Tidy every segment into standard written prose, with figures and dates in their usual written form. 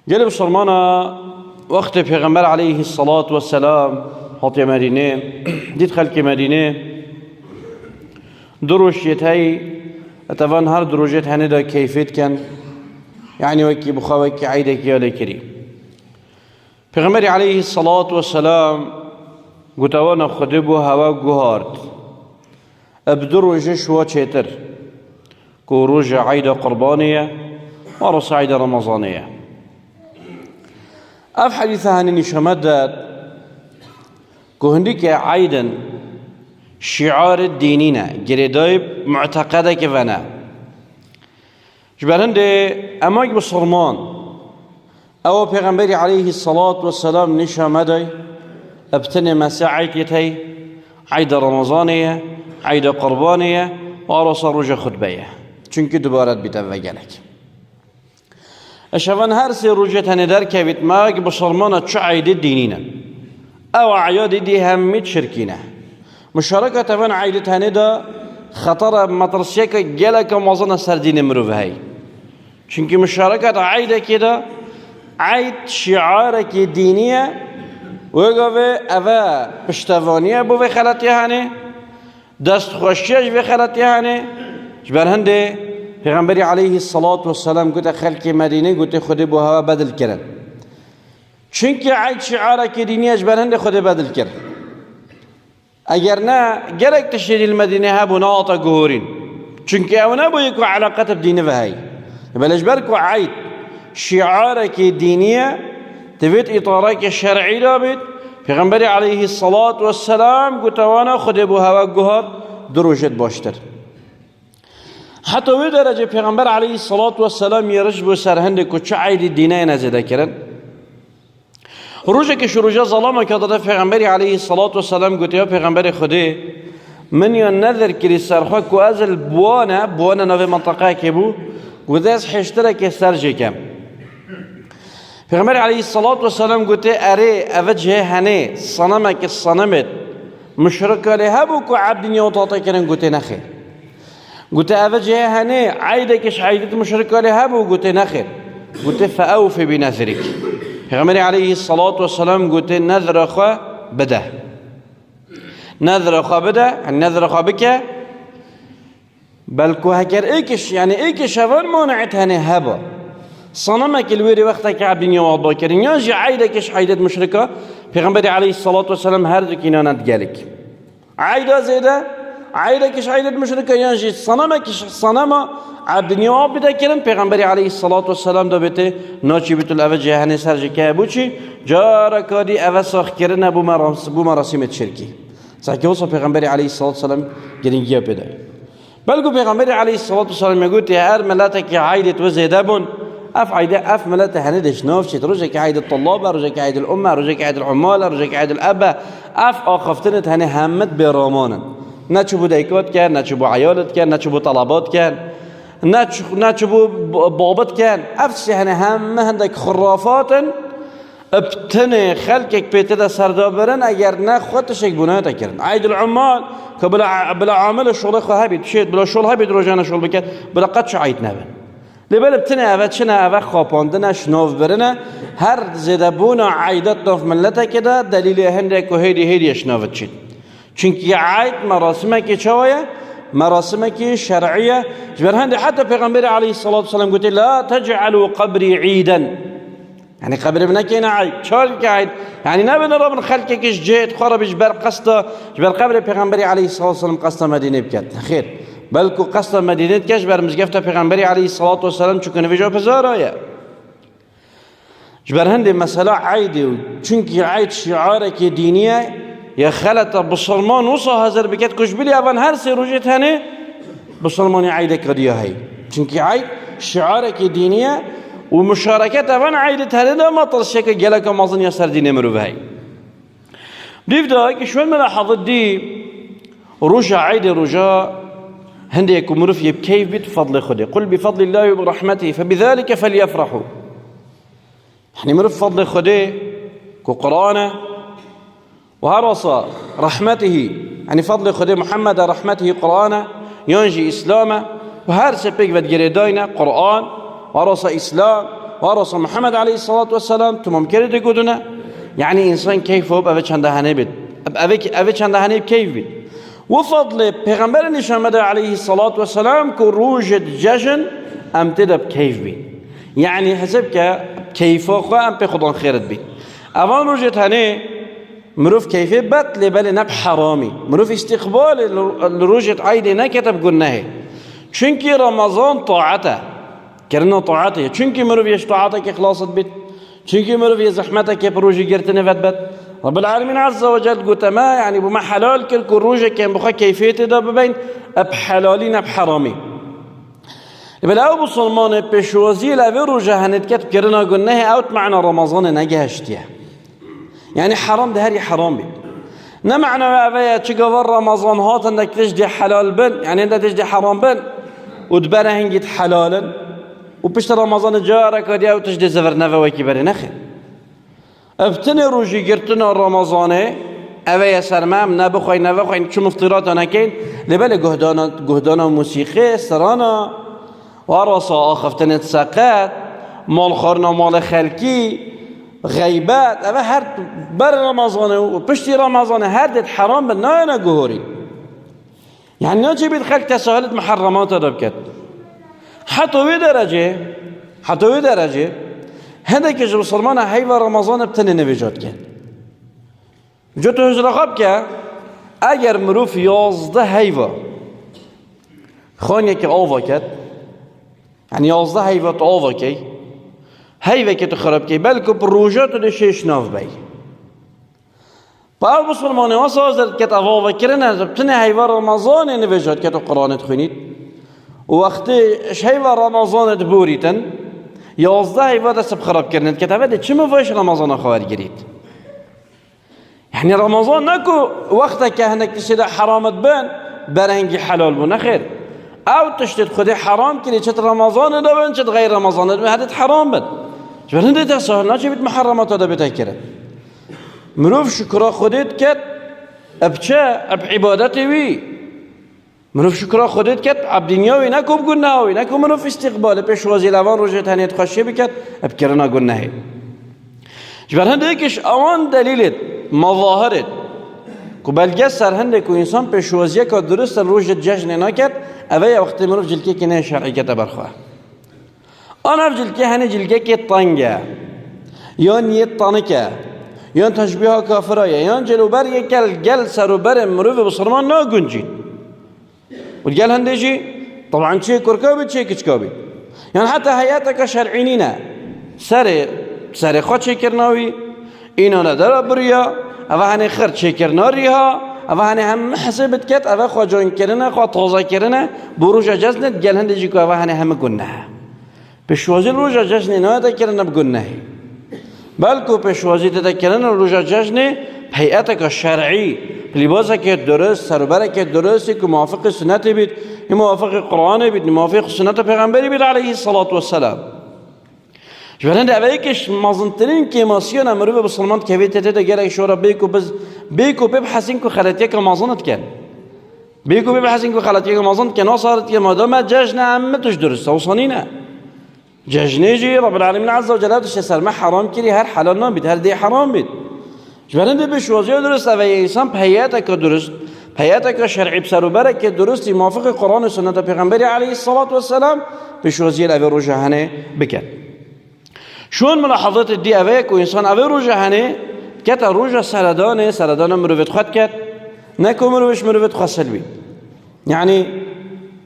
جلب سرمانا وقت پیغمبر علیه الصلاة والسلام هاتی مدینه دید خلق مدینه دروشیت هی اتفان هر دروجت هنه دا کیفیت کن يعني وكي بخاوكي عيدك يا لكريم پیغمبر عليه الصلاة والسلام قلت وانا خدبو هوا قهارد ابدر وجشوا چيتر كو رجع عيد قربانية ورس عيد رمضانية اف حديثة هنني شمدد كو هنديك عيدا شعار الدينينا جريدايب معتقدك فانا جبرنده اماك بصرمان او پیغمبر عليه الصلاة والسلام نشامده ابتني مساعيتي عيد رمضانية عيد قربانية وارس رجا خطبية چونك دوبارت بتوجلك اشوان هر سي رجت هندر كبت ماك بصرمانه چو عيد الدينينا او عياد دي هميت شركينه مشاركة تفن عيد هندا خطر مطرسيك جلك موزن سردين مروف هاي چونك مشاركة عيد كده عيد شعارك دينية وقوة أفا پشتوانية بو في خلطي هاني دست خوشيش في خلطي هاني جبر هنده پیغمبر عليه الصلاة والسلام قلت خلق مدينة قلت خده بو هوا بدل كرن چونك عيد شعارك دينية جبر هنده خده بدل كرن اگر نه گرک تشریل المدینه ها بناطا گهورین چونکه او نبوی که علاقت بدینه و هی بلش برکو عید شعارك دینیه تفيت اطارك شرعي دابد پیغمبر عليه الصلاة والسلام قتوانا خود بو هوا گهار دروجت باشتر حتی وی درجه پیغمبر عليه الصلاة والسلام يرج بو سرهند که چه عید دینه نزده کرن روزه که شروع ظلامه که داده پیغمبر علیه الصلاة والسلام گفت یا پیغمبر خدا من یا نظر کری سرخوا که از بوانا نوی منطقه که بو گفت از حشتره که سرجه کم پیغمبر علیه الصلاة والسلام گفت اره اوجه هنه صنمه که صنمت مشرکه له بو که عبد نیوتاته کرن گفت نخیر گفت اوجه هنه عیده کش عیدت مشرکه له بو گفت نخیر گفت فاوف بنذرک پیغمبر علیه الصلاة والسلام قلت نذر خوا بده نذر خوا بده نذر خوا بك بلکو هكر ايكش يعني ايكش هفان مانعت هنه هبا صنمك الويري وقتك عبد نيواد باكرين ياجي عيدكش عيدت مشركة پیغمبر علیه الصلاة والسلام هر دو كينانت قالك عيدا زيدا عيدكش عيدت مشركة ياجي صنمكش صنم عبد نيواب بده كرن پیغمبر عليه الصلاة والسلام دا بته ناچی بتول اوه جهنه سرجه که بوچی جارا کادی اوه ساخ کرن بو مراسم شرکی ساکی وصف پیغمبر عليه الصلاة والسلام گرنگیا بده بلکو پیغمبر عليه الصلاة والسلام يقول هر ملاتك عيدت وزيده بون اف عيده اف ملات هندش نافشت رجك عيد الطلابه رجك عيد الامه رجك عيد العماله رجك عيد الابه اف آخفتنت هنه همت برامانن نه چوبو دیکات کرد نه چوبو عیالت کرد نه چوبو طلبات کرد نه چوبو بابت کرد افسی هنه همه هندک خرافاتن ابتنه خلقك بيتدا سردا برن اگر نه خودش یک بنایت کردن عید العمال که بلا عامل شغل خو هبید شید بلا شغل هبید روزانه شغل بکرد بلا قدش عید نبن لبل ابتنه اوه چنه اوه خاپاندنش ناف برنه هر زدبونا عیدت ناف ملتا کده دلیل هندک و هیدیش نافت چید چونکی عید مراسمه که چوایه مراسمه که شرعیه جبر هنده حتی پیغمبر علیه الصلاة والسلام گوته لا تجعلوا قبری عیدا يعني قبر بنكينا عيد شارك عيد يعني نبي نرى من خلقك جيت خرب جبر قصده جبر قبر پیغمبر عليه الصلاة والسلام قصده مدينة بكت خير بلكو قصده مدينة كجبر مزقفته پیغمبر عليه الصلاة والسلام چون کنه وجا بزارايا جبر هندي مسألة عيد چونكي عيد شعارك دينية يا خلت بسلمان وصا هزر بكت كشبلي أبان هر سي رجت هنه بسلمان عيدك رديا هاي چونكي عيد شعارك دينية ومشاركت أبان عيدت هنه ما ترشيك جلك مازن يسر دين امرو بهاي بيبدأ كشوال ملاحظة دي رجع عيد رجع هندي يكون مرفي بكيف بفضل خده قل بفضل الله وبرحمته فبذلك فليفرحوا يعني مرف فضل خده كقرآن وهرص رحمته يعني فضل خده محمد رحمته قرآن ينجي إسلامه وهر سبيك بدجري داينا قرآن وهرص إسلام رسول محمد عليه الصلاة والسلام تو ممکنه تگودونه يعني انسان كيف هو أبي چنده هنه بید أبي چنده هنه كيف بید وفضل پیغمبر نشان عليه الصلاة والسلام كو روجة جشن ام تدب كيف بید يعني حسب كيف خو ام بي خدان خيرت بید اوان روجة هنه مروف كيف بات لبال نب حرامي مروف استقبال الروجة عيدي نكتب قلناه چونكي رمضان طاعته كرنا طاعته چونكي مروف يش طاعتك اخلاصت بيت چونكي مروف يزحمتك بروجي قرتني بات رب العالمين عز وجل قلت ما يعني بما حلال كل روجة كان بخا كيفيته ده ببين اب حلالين اب حرامي بل او بسلمان بشوازي لابي روجة هنتكتب كرنا قلناه اوت معنى رمضان نجهشتيه يعني حرام ده هري حرام بي نمعنى أبايا تشقفر رمضان هات انك تجدي حلال بن يعني انت تجدي حرام بن ودبنا هنجد حلالا وبشت رمضان جارك وديا وتجدي زفر نفوكي بري نخي افتني روجي قرتنا رمضان أبايا سرمام نبخوي نبخوي شو مفطرات انا كين لبالي قهدانا موسيقى سرانا ورصا اخفتني تساقات مال خارنا مال خلقي غیبت اما هر بر رمضان و پشتی رمضان هر دید حرام به نه گوهری یعنی نه چی بید خلق تساهلت محرمات داد کرد حتی وی درجه هنده که جو مسلمان هی و رمضان بتنه نویجاد کرد جو تو هجر خواب که اگر مروف 11 هیوا خانیه که آوا کرد یعنی 11 هیوا تو آوا که هیوه که تو خراب کی بلکه پروژه تو دشش ناف بی با مسلمانی ها سازد که تواوا کرنه بتنه هیوه رمضان نویجاد که تو قرآن تخونید و وقتی هیوه رمضان بوریتن 11 هیوه دست خراب کردند که تبدیل چه مفایش رمضان خواهر گرید یعنی رمضان نکو وقتی که هنک تشید حرامت بن برنگی حلال بو نخیر او تشتید خودی حرام کنی چت رمضان دا بن چت غیر رمضان دا بن هدت حرام بن جبران دیتا سهل نچه بیت محرمات دا بیتا کرد مروف شکرا خودت کد اب چه اب عبادتی وی مروف شکرا خودت کد اب دنیاوی نکو بگناهوی نکو مروف استقبال پیشوازی لوان روژه تنیت خوشی بکد اب کرنا گناهی جبران دیکش اوان دلیلت مظاهرت که بلگه سرهنده که انسان پیشوازی که درست روژه جشن نکد اوه وقت مروف جلکی که نه شرعی که تبرخواه آن جلکی هنه جلکی که طنگه یا نیت طنکه یا تشبیه کافرایه یا جلوبر یکل گل سروبر مروف بسرمان نا گنجید و الگل هنده جی طبعا چه کرکابید چه کچکابید یعنی حتی حیاتک شرعینی نه سر خود چه کرناوی اینا نداره بریا اوه هنه خرد چه کرناری ها اوه هنه هم حسبت کت اوه خواه جوین کرنه خواه تازه کرنه بروج جزنت گل هنده جی که اوه هنه همه گنه پیشوازی روژه جشن نه کرنه بگناهی بلکه پیشوازی کرنه روژه جشن هیئت شرعی لباسه که درست سربره که درستی که موافق سنت بید موافق قرآن بید موافق سنت پیغمبری بید علیه الصلاة والسلام جوانند اولی کش مازنترین که ماسیون امروه بسلمان که بیت تده گره شورا بیکو ببحثین که خلطیه که مازنت کن بیکو ببحثین که خلطیه که مازنت کن آسارت که مادام جشن همتش درست اوصانی نه جشنه جي رب العالمين عز وجل تش سرما حرام كري هر حلال نبيد هر دي حرام بيد جبران بش وزير درست اوه انسان بحياتك درست بحياتك شرعي بسر وبرك درست موافق قرآن و سنت پیغمبر عليه الصلاة والسلام بش وزير اوه رجحانه بكت شون ملاحظات دي اوه كو انسان اوه رجحانه كت رجح سردان مروفت خود كت نكو مروفش مروفت خود سلبي يعني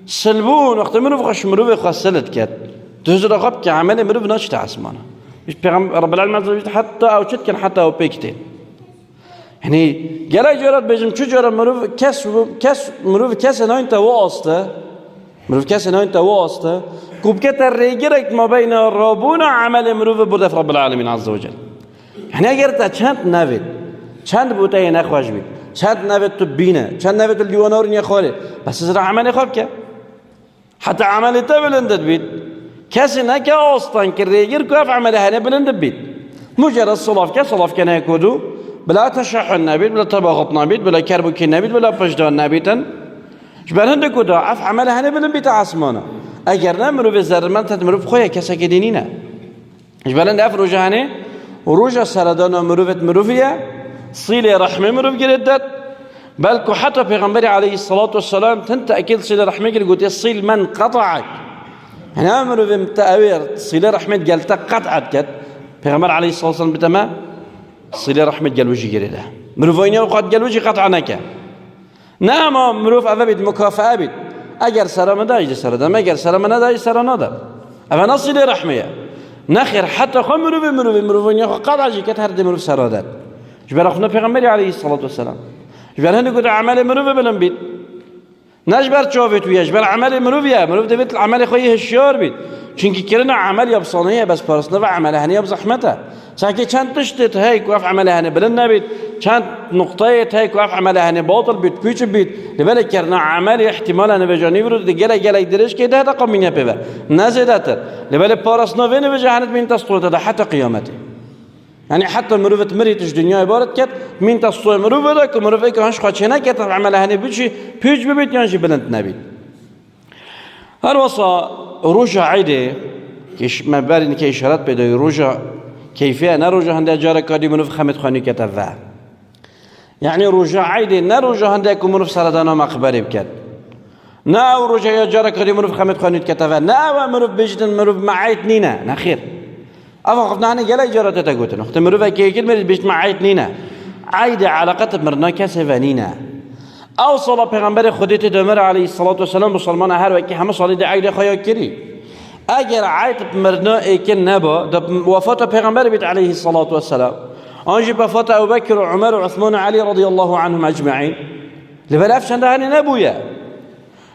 سلبون وقت مروف خود سلت كت تهزر رقب كعمل مروف ناشط عسمانه مش رب العالمين عز وجل حتى او شت كان حتى او بيكتين يعني جرى جرات بيجم شو جرى مروف كاس مروف كاس هنا انت واسطه مروف كاس هنا انت واسطه كوب كتر ريجرك ما بين الرابون عمل مروف برده رب العالمين عز وجل يعني اگر تا چند نوید چند بوته نخواش بید چند نوید تو بینه چند نوید لیوانار نیا خاله بس از عمل خواب که حتى عمل تبلندت بید کسی نکه آستان که ریگر کاف عمله هنه بلند بید مجرد صلاف که نکودو بلا تشحن نبید بلا طباغط نبید بلا کربوکی نبید بلا پشدان نبیدن جبر هنده کدا اف عمله هنه بلند بید عصمانه اگر نه مروف زرمن تد مروف خواه کسی که دینی نه مش بلند اف روجا هنه روجا سردان مروفت مروفيه صله رحمه مروف جردت بلكو حتى پیغمبر علیه الصلاة والسلام تنت اكيد صله رحمه قلت الصيل من قطعك يعني مروف متأوير صله رحمه قالت قطعت كد پیغمبر علیه الصلاة والسلام بتما صله رحمه قال وجه جرده مروفينه وقد قال وجه قطعنك نعم مروف أبد مكافأة بد اگر سرما دايج سردم اگر سرما ندايج سر ندم اما نصله رحمه نخير حتى خم مروفينه قطع جي كت هر مروف سرادت جبر اخنا پیغمبر علیه الصلاة والسلام جبر هنده قد عمل مروف بلن بید نجبر چاوت ويا جبر عمل مروفيا مروف دبيت العمل خويه هشيار بید چونكي كرنا عمل يبصانيه بس پرسنا و عمل هنه يبزحمته ساكي چند تشتت هاي كواف عمل هنه بلن نبید چند نقطه هاي كواف عمل هنه باطل بید پیچ بید لبالك كرنا عمل احتمال هنه بجاني برود گله درش که ده قم منه بيبه نزدتر لبالك پرسنا وين بجهنت من تسطوت ده حتى قيامته يعني حتى مروفة مريتش دنيا عبارت كت من تصوير مروفة ده كمروفة كهانش خاتشنا كت عملها هني بيجي بيج ببيت يانجي بلند نبي هر وصا رجع عيده كيش ما بارين كإشارات بده رجع كيفية نرجع عند جارك كادي منوف خمت خاني كتفه يعني رجع عيده نرجع عندك منوف سردانا مقبري بكت نا رجع يا جارك كادي منوف خمت خاني كتفه نا منوف بيجتن منوف معيت نينا نخير أفا قفنا عنه جل إجارة تقولنا اختمروا في كي كلمة بيجت مع عيد عايدة علاقة مرنا كسفانينا أوصل پیغمبر خودت دمر عليه الصلاة والسلام مسلمان هر وقتی همه صليد عايدة خيال كري أجر عايد مرنا إيكن نبا وفاة پیغمبر بيت عليه الصلاة والسلام أنجي بفاة أبو بكر وعمر وعثمان وعلي رضي الله عنهم أجمعين لبلاف شنده هني نبويا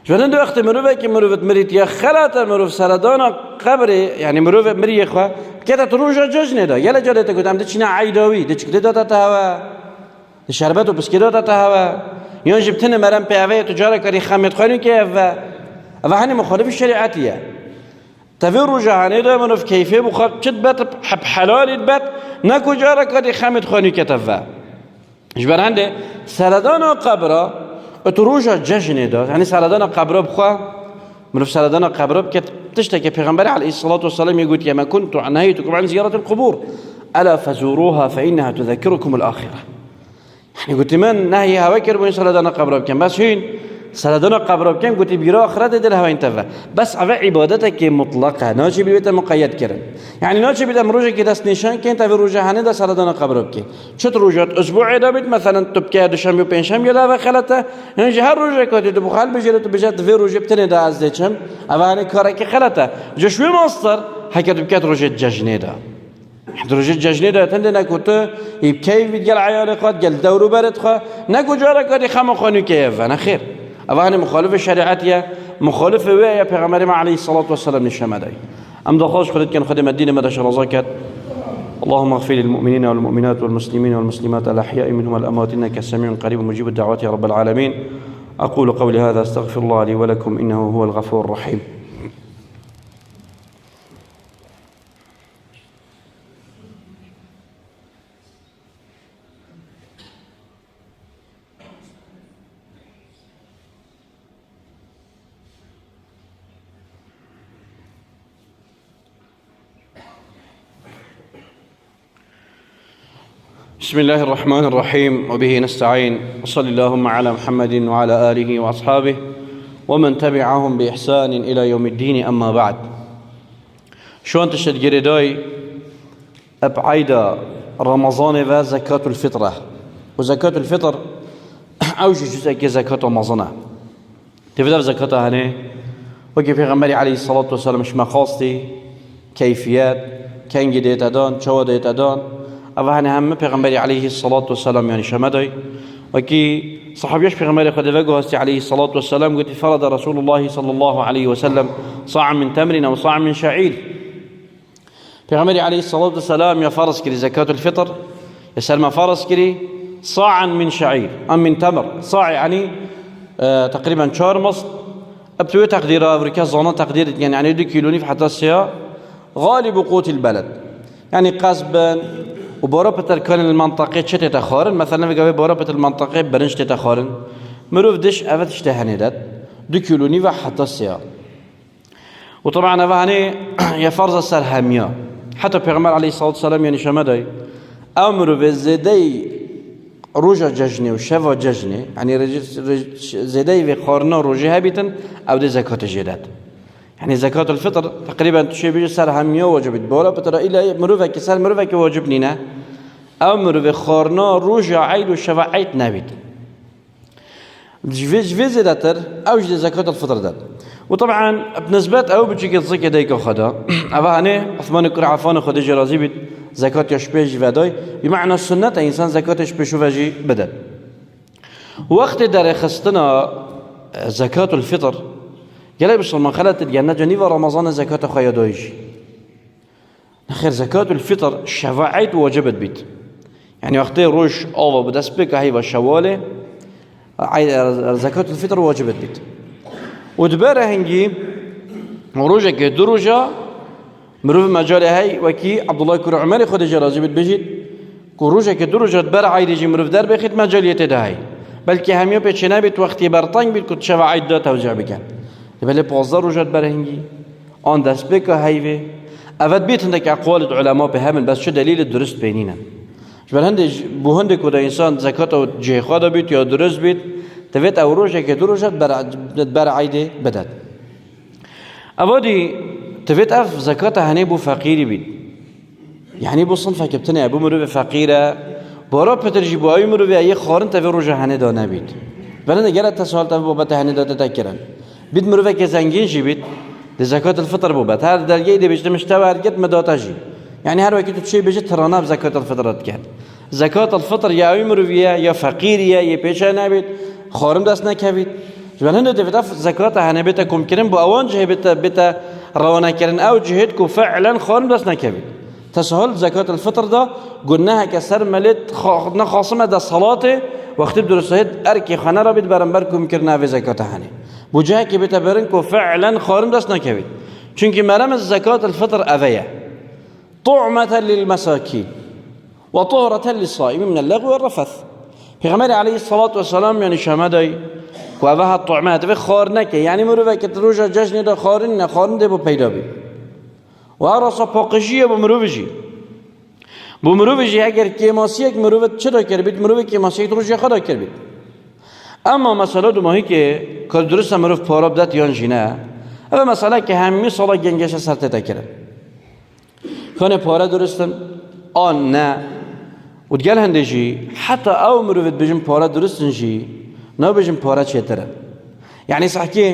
جوانن دو وقت مروفه که مروفت مرید یا خلات مروف سردان قبر يعني مروفه مرید خوا كده تروجا ججنه ده يلا جاده تقول ده چينا عيداوي ده چكده ده تهوا ده شربت و بسكده ده تهوا يون جبتنه مرم پیاوه تجاره کاری خمت خاني که و هني مخالف الشريعتيه تفي روجا هني ده منوف كيفيه بخاب چد بات حلال بات نكو جاره کاری خمت خاني که تفا جبر هنده سردان قبره تروجا ججنه ده يعني سردان قبره بخوا منوف سردان قبره بكت تشتكي پیغمبر عليه الصلاة والسلام يقول يا ما كنت نهيتكم عن زيارة القبور ألا فزوروها فإنها تذكركم الآخرة يعني قلت من نهي هواكر بني سردان قبره بكم بس هين سردان قبره بكم قلت بيرا آخرت دل هوا انتفى بس عفا عبادتك مطلقة ناجي بيتا مقيد كرن يعني ناجي بيتا مروجة كدست نشان كنت في روجة هنده سردان قبره بكم شت روجات أسبوع دابت مثلا تبكي دوشنبه و پنجشنبه يدا وخلته يعني هر روجة كده بخال بجرت بجت في روجة بتنه ده از دچم اما هنه کاری که خلته جشوی ماستر حکت بکت روجة ججنه ده روجة ججنه ده تنده نکوت يبكي بيتقال عيال قاد قال دورو برد خا نكو جارك قد خم خانو كيف أنا خير أبغى مخالف الشريعة مخالف ويا پیغمبر عليه الصلاة والسلام نشمداي أم دخلش خدت كان خدمة الدين مدى شرزاكت اللهم اغفر للمؤمنين والمؤمنات والمسلمين والمسلمات الأحياء منهم والأموات إنك سميع قريب مجيب الدعوات يا رب العالمين أقول قولي هذا استغفر الله لي ولكم إنه هو الغفور الرحيم بسم الله الرحمن الرحيم وبه نستعين وصلى اللهم على محمد وعلى آله وأصحابه ومن تبعهم بإحسان إلى يوم الدين أما بعد شو أنت شد قرداي أبعيدا رمضان وزكاة الفطرة وزكاة الفطر أوجه جزء كزكاة رمضان تفدر زكاة هنا وكيف غمري عليه الصلاة والسلام مش مخاصتي كيفيات كان جديت أدان شو ديت أدان أفهنا هم پیغمبر عليه الصلاة والسلام يعني شمداي وكي صحابيش پیغمبر خدا وجهه عليه الصلاة والسلام قلت فرض رسول الله صلى الله عليه وسلم صاع من تمر أو صاع من شعير پیغمبر عليه الصلاة والسلام يا فرض كري زكاة الفطر يا سلمى فرض كري صاعا من شعير أم من تمر صاع يعني تقريبا 4 مص ابتوي تقدير أمريكا زانا تقدير يعني 2 كيلو حتى السيا غالب قوت البلد يعني قصبا وبورابة كان المنطقة شتى تخارن مثلا في بورابة المنطقة برنش تخارن مروف دش أفتش تهندت 2 كيلو حتى السيا وطبعا أفهني يا فرز السرهمية حتی پیغمبر علیه الصلاة والسلام یعنی شما دای امر به زدی روزا جشنی و شوا جشنی یعنی زدی و خارنا روزی هبیتن او ده زکات جداد يعني زكاة الفطر تقريبا شيء بيجي صار همية واجبت بولا بترى إلا مروفة كسر مروفة كواجب نينا أو مروفة خارنا رجع عيد وشفاعيت نبيت جفيز زدتر أو جد زكاة الفطر ده وطبعا بالنسبة أو بتجي الزكاة ديك خدا أبا أنا عثمان كرعفان خد جرازي بيت زكاة يشبيج فداي بمعنى السنة إنسان زكاة يشبيش وفجي بدل وقت در خستنا زكاة الفطر قال بس من خلت الجنة جنيفة رمضان زكاة خيا دويج نخير زكاة الفطر شفاعت وجبت بيت يعني وقت روش الله بدس بك هي والشوالة زكاة الفطر وجبت بيت ودبره هنجي مروجة كدروجة مروف مجال هاي وكي عبد الله كر عمر خد جرازي بيت بيجي كروجة كدروجة دبر عيد مروف در بخيت مجال يتدهاي بلكي هميو بيتشنا بيت وقتي برطان بيت كنت شفاعت ده توزيع بكن بله 15 روزات برهنگی آن دست بکه هیوه اول بیت هندک اقوال علما به همین بس چه دلیل درست بینینن جبر هند بو هند کدا انسان زکات و جه خدا بیت یا درست بیت تویت او روزه که دو روزات بر عیده بدد اودی تویت اف زکات هنی بو فقیری بیت یعنی بو صنف کبتنی ابو مرو فقیره بارا پترجی بو ای مرو ای خارن توی روزه هنی دانه بیت بلند گرت تسهال توی بابت هنی داده تکرن بيت مروفة كزنجين جي بيت لزكاة الفطر بوبات هذا درجة دي بيجي مشتوى هرجت مداتجي يعني هر وقت تشي بيجي ترانا بزكاة الفطر كان زكاة الفطر يا مروفية يا فقيرية يا بيشانا بيت خارم دست نكبيت جوان هندو تفتح زكاة هنبيتكم كريم بو اوان جه بيت روانا كرن او جهتكم فعلا خارم دست نكبيت تسهل زكاة الفطر ده قلناها كسر ملت خاصمة ده صلاة وقت بدرسهد اركي خانه را بيت برنبركم كرنا في زكاة هني بوجه که بتبرن که فعلا خارم دست نکوید چون که مرام زکات الفطر اویه طعمة للمساكين وطهرة للصائم من اللغو والرفث پیغمبر علیه الصلاة والسلام یعنی شمدای که اوه الطعمات و خار نکه یعنی مروفه که روژا جشن دا خارن ده با پیدا بی و اراسا پاقشیه با مروفه بو مروفه جی اگر کیماسی یک مروفه چه دا کر بید مروفه کیماسی روژا خدا کر بید اما مسئله دو ماهی که کار درست مروف پارا بدت یان جینه اما مسئله که همی سالا گنگش سرته تکرن کنه پارا درستن آن نه و دگل هنده جی حتی او مروفت بجن پارا درستن جی نه بجن پارا چه ترن یعنی صح که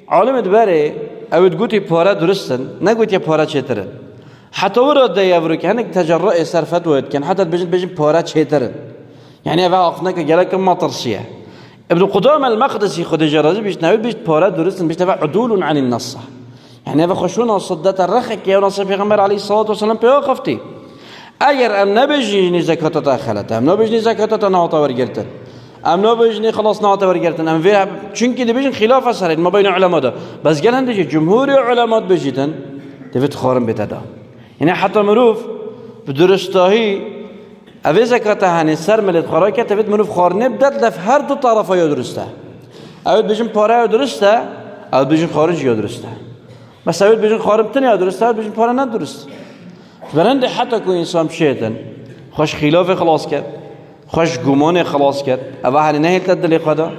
عالم دباره او دگوتی پارا درستن نگوتی پارا چه ترن حتی ورد ده یورو که هنگ تجرع صرفت ود کن حتی بجن پارا چه ترن یعنی اوه آخنه که گلکم ما ترسیه ابن قدامة المقدسي خد جرازي بيش ناوي بيش بارا درستن بيش تبع عدول عن النص يعني هذا خشونا صدت الرخك يا نص پیغمبر عليه الصلاة والسلام بيا خفتي اگر ام نبجني زكاة تاخلت ام نبجني زكاة نعطى ورگرتن ام نبجني خلاص نعطى ورگرتن ام فيها چونكي دي بيجن خلاف اثرين ما بين علماء ده بس قال هندي جمهور علماء بجيتن تفت خارم بتدا يعني حتى مروف بدرستاهي اوه زکات هنی سر ملت خورای که تفید منوف خارنه بدد لف هر دو طرفا یا درسته اوید بجن پاره یا درسته اوید بجن خارج یا درسته بس اوید بجن خارم تن یا درسته اوید بجن پاره ندرسته برنده حتی که انسان شیطن خوش خلاف خلاص کرد خوش گمان خلاص کرد اوه هنی نهیل تدلی خدا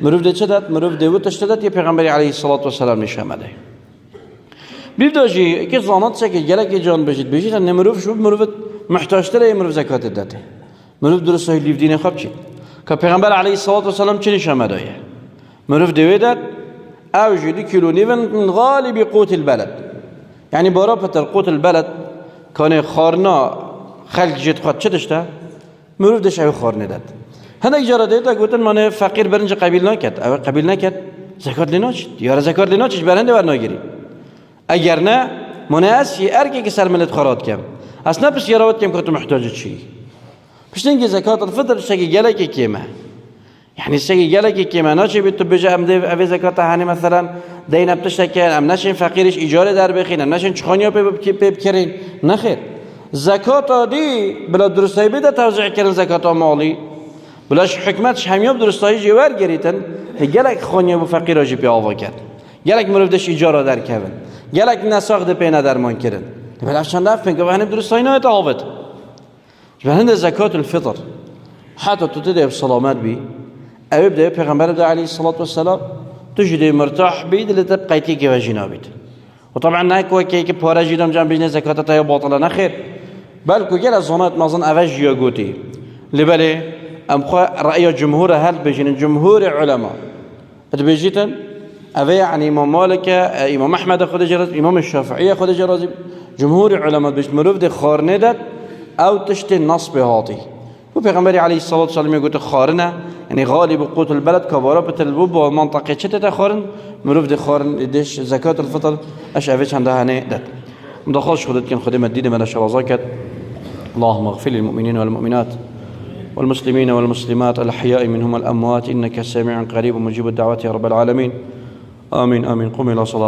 مروف ده چه داد مروف ده و تشتدد یه پیغمبری علیه الصلاة والسلام نشامده بیداجی که زانات سکه گلک جان بجید ان مروف شو مروف محتاج تره مروف زکات داده مروف درست های لیف دین خواب چید که پیغمبر علیه الصلاة والسلام چه نشامده ای مروف دوی داد او جدی کیلو نیون من غالب قوت البلد یعنی بارا پتر قوت البلد کانه خارنا خلق جد خواد چه داشته مروف دش او خارنه داد هنده اجاره دیده گوتن من فقیر برنج قبیل نکد او قبیل نکد زکات لناچید یار زکات لناچید برنده ورناگیری اگر نه مناسی ارکی که سر ملت خراد کم اصلا بس یراوت کم که تو محتاج چی پشتنگی زکات الفطر شکی گلکی کیمه يعني سيجي جالك كيما ناشي بيتو بيجا أم ده أبي زكاة هاني مثلا دين بتشتكي أم ناشين فقيرش إيجار دار بخين أم ناشين شخانيا بكرين نخير زكاة دي بلا درستای بده توزیع کردن زکات مالی بلاش حکمتش همیاب درستای جوار گریتن جالك خانیه و فقیراجی پی آوا کرد جالك مروفدش إيجار در کردن جالك نساخت پی ندرمان کردن بل عشان نعرف إنك بهنا بدرس صينية تعوض بهنا زكاة الفطر حتى تبدأ بسلامات بي أو يبدأ بيغمبر عليه الصلاة والسلام تجد مرتاح بيد اللي تبقى تيجي وجنابيت وطبعا نايك وكيك بوراجي دم جنب بين زكاة تاي باطلة نخير بل كل الزنات ما ظن أفج يقوتي لبلي أم رأي الجمهور هل بيجين الجمهور علماء تبيجيتن أبي يعني إمام مالك إمام أحمد خد جرز إمام الشافعي خد جرز جمهور علماء بيش مرفد خارندت أو تشتي النص بهاطي وبيغمبري عليه الصلاة والسلام يقول خارنة يعني غالب قوت البلد كبارة البوب والمنطقة شتى خارن مرفد خارن يدش زكاة الفطر أش أفيش عندها هني دت مدخلش خدت كان خدمة جديدة من الشرع زكاة اللهم اغفر للمؤمنين والمؤمنات والمسلمين والمسلمات الأحياء منهم الأموات إنك سميع قريب مجيب الدعوات يا رب العالمين آمين آمين قم إلى صلاة